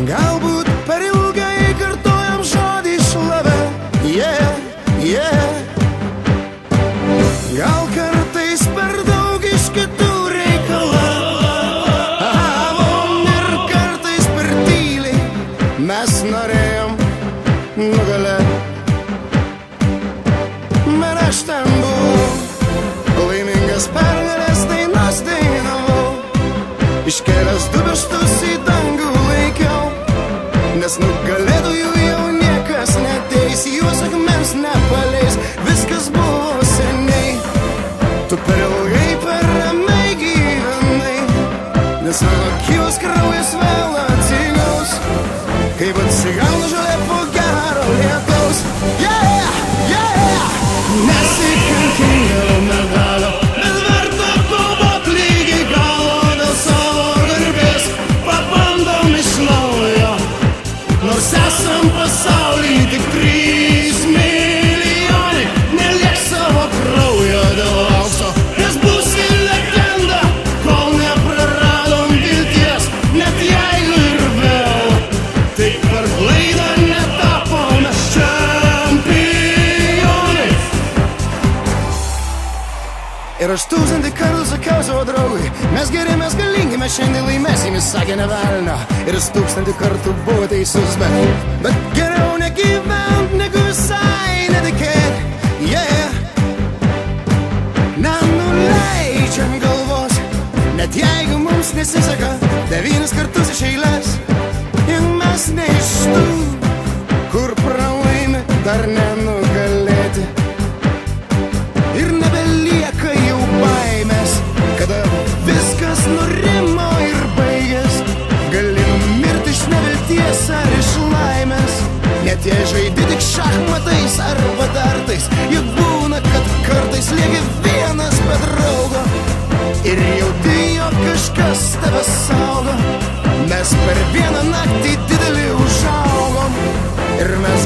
Galbūt per ilgai kartojam žodį šlavę, Gal kartais per daug iš kitų reikalavom ir kartais per tyliai mes norėjom nugalėt. Bet aš ten buvau, laimingas pergalės dainas dainavau, iškėlęs du pirštus į dangų laikiau, nes nugalėtojų jau niekas neteis, juos akmens nepaleis, viskas buvo seniai. Tu per ilgai, per ramiai gyvenai, nes mano gyvas kraujas vėl atsigaus, kaip atsigauna žolė po gero lietaus. Nesikankink dėl medalio, bet verta kovot lygiai galo dėl savo garbės. Pabandom iš naujo, nors esam pasauly tik 3 milijonai, neliek savo kraujo dėl aukso, nes būsi legenda, kol nepraradom vilties, net jeigu ir vėl tik per klaidą netapome čempionai. Ir aš 1000 kartų sakiau savo draugui, mes geri, mes galingi, mes šiandien laimėsim, jis sakė ne velnio. Ir jis 1000 kartų buvo teisus, bet geriau negyvent, negu visai netikėt. Nenuleidžiam galvos, net jeigu mums nesiseka 9 kartus iš eilės. Ir mes ne iš tų, kur pralaimi dar nenugalėti. Ir nebelieka jau baimės, kada viskas nurimo ir baigės. Gali numirti iš nevilties ar iš laimės, net jei žaidi tik šachmatais arba dartais. Juk būna, kad kartais lieki vienas be draugo ir jauti, jog kažkas tave saugo. Mes per vieną naktį didelį užaugom ir mes